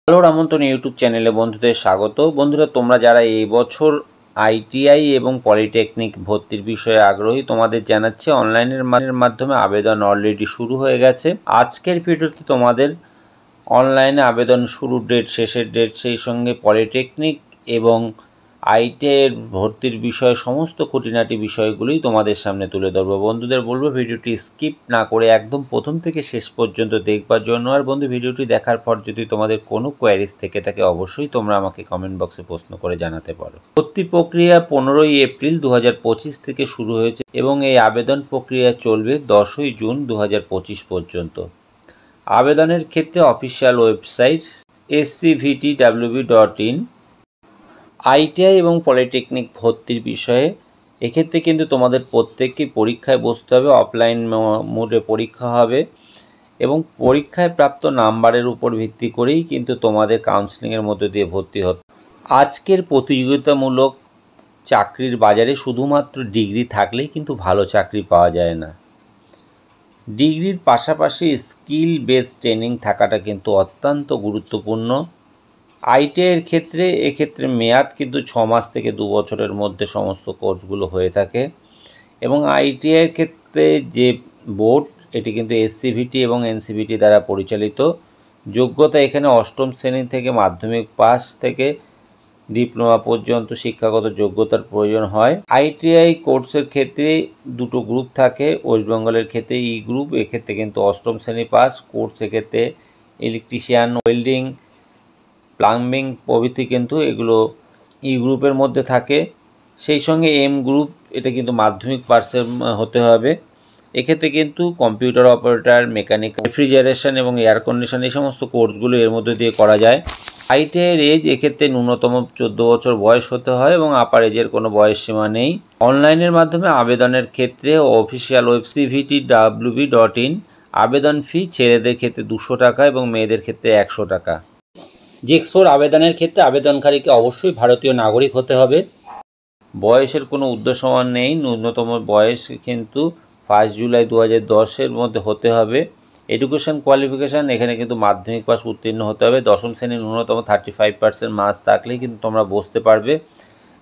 Hello রামন্তন YouTube চ্যানেলে বন্ধুদের স্বাগত। বন্ধুরা, তোমরা যারা এই বছর আইটিআই এবং পলিটেকনিক ভর্তির বিষয়ে আগ্রহী, তোমাদের জানাচ্ছি অনলাইনের মাধ্যমে আবেদন অলরেডি শুরু হয়ে গেছে। আজকের ভিডিওতে তোমাদের অনলাইনে আবেদন শুরুর ডেট, শেষের ডেট, সেই সঙ্গে পলিটেকনিক এবং আইটিআইয়ের ভর্তির বিষয়ে সমস্ত খুঁটিনাটি বিষয়গুলোই তোমাদের সামনে তুলে ধরবো। বন্ধুদের বলবো ভিডিওটি স্কিপ না করে একদম প্রথম থেকে শেষ পর্যন্ত দেখবার জন্য। আর বন্ধু, ভিডিওটি দেখার পর যদি তোমাদের কোনো কোয়ারিজ থেকে থাকে অবশ্যই তোমরা আমাকে কমেন্ট বক্সে প্রশ্ন করে জানাতে পারো। ভর্তি প্রক্রিয়া 15ই এপ্রিল 2025 থেকে শুরু হয়েছে এবং এই আবেদন প্রক্রিয়া চলবে 10ই জুন 2025 পর্যন্ত। আবেদনের ক্ষেত্রে অফিসিয়াল ওয়েবসাইট scvtwb.in। আইটিআই এবং পলিটেকনিক ভর্তির বিষয়ে এক্ষেত্রে কিন্তু তোমাদের প্রত্যেককেই পরীক্ষায় বসতে হবে। অফলাইন মোডে পরীক্ষা হবে এবং পরীক্ষায় প্রাপ্ত নাম্বারের উপর ভিত্তি করেই কিন্তু তোমাদের কাউন্সেলিংয়ের মধ্যে দিয়ে ভর্তি হতে। আজকের প্রতিযোগিতামূলক চাকরির বাজারে শুধুমাত্র ডিগ্রি থাকলেই কিন্তু ভালো চাকরি পাওয়া যায় না। ডিগ্রির পাশাপাশি স্কিল বেসড ট্রেনিং থাকাটা কিন্তু অত্যন্ত গুরুত্বপূর্ণ। আইটিআইয়ের ক্ষেত্রে এক্ষেত্রে মেয়াদ কিন্তু 6 মাস থেকে 2 বছরের মধ্যে সমস্ত কোর্সগুলো হয়ে থাকে এবং আইটিআইয়ের ক্ষেত্রে যে বোর্ড, এটি কিন্তু এসসিভিটি এবং এনসিভিটি দ্বারা পরিচালিত। যোগ্যতা এখানে অষ্টম শ্রেণী থেকে মাধ্যমিক পাস থেকে ডিপ্লোমা পর্যন্ত শিক্ষাগত যোগ্যতার প্রয়োজন হয়। আইটিআই কোর্সের ক্ষেত্রে দুটো গ্রুপ থাকে। ওয়েস্টবেঙ্গলের ক্ষেত্রে ই গ্রুপ, এক্ষেত্রে কিন্তু অষ্টম শ্রেণী পাস কোর্স, এক্ষেত্রে ইলেকট্রিশিয়ান, ওয়েল্ডিং, প্লাম্বিং প্রভৃতি কিন্তু এগুলো ই গ্রুপের মধ্যে থাকে। সেই সঙ্গে এম গ্রুপ, এটা কিন্তু মাধ্যমিক পাসের হতে হবে। এক্ষেত্রে কিন্তু কম্পিউটার অপারেটর, মেকানিক্যাল, রেফ্রিজারেশন এবং এয়ার কন্ডিশন, এই সমস্ত কোর্সগুলো এর মধ্যে দিয়ে করা যায়। আইটিআইয়ের এজ এক্ষেত্রে ন্যূনতম 14 বছর বয়স হতে হয় এবং আপার এজের কোনো বয়স সীমা নেই। অনলাইনের মাধ্যমে আবেদনের ক্ষেত্রে অফিসিয়াল ওয়েবসাইট scvtwb.in। আবেদন ফি ছেলেদের ক্ষেত্রে 200 টাকা এবং মেয়েদের ক্ষেত্রে 100 টাকা। জেক্স4 আবেদনের ক্ষেত্রে আবেদনকারীকে অবশ্যই ভারতীয় নাগরিক হতে হবে। বয়সের কোনো ঊর্ধ্বসীমা নেই। ন্যূনতম বয়স কিন্তু 1 জুলাই 2010-এর মধ্যে হতে হবে। এডুকেশন কোয়ালিফিকেশান এখানে কিন্তু মাধ্যমিক পাস উত্তীর্ণ হতে হবে। দশম শ্রেণীর ন্যূনতম 35% মার্কস থাকলেই কিন্তু তোমরা বসতে পারবে।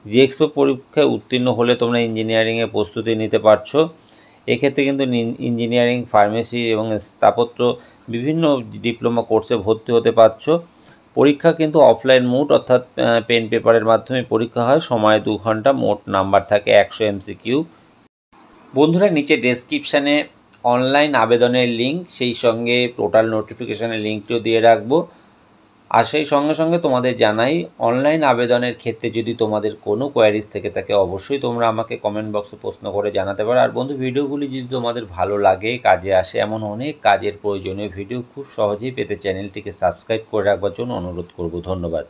জেক্স4 পরীক্ষায় উত্তীর্ণ হলে তোমরা ইঞ্জিনিয়ারিংয়ের প্রস্তুতি নিতে পারছো। এক্ষেত্রে কিন্তু ইঞ্জিনিয়ারিং, ফার্মেসি এবং স্থাপত্য বিভিন্ন ডিপ্লোমা কোর্সে ভর্তি হতে পারছো। পরীক্ষা কিন্তু অফলাইন মোড অর্থাৎ পেন পেপারের মাধ্যমে পরীক্ষা হয়। সময় 2 ঘন্টা, মোট নাম্বার থাকে 100 MCQ। বন্ধুরা, নিচে ডেসক্রিপশানে অনলাইন আবেদনের লিঙ্ক, সেই সঙ্গে টোটাল নোটিফিকেশানের লিঙ্কটিও দিয়ে রাখবো। আর সেই সঙ্গে সঙ্গে তোমাদের জানাই, অনলাইন আবেদনের ক্ষেত্রে যদি তোমাদের কোনো কোয়ারিজ থেকে থাকে অবশ্যই তোমরা আমাকে কমেন্ট বক্সে প্রশ্ন করে জানাতে পারো। আর বন্ধু, ভিডিওগুলি যদি তোমাদের ভালো লাগে, কাজে আসে, এমন অনেক কাজের প্রয়োজনীয় ভিডিও খুব সহজেই পেতে চ্যানেলটিকে সাবস্ক্রাইব করে রাখবার জন্য অনুরোধ করব। ধন্যবাদ।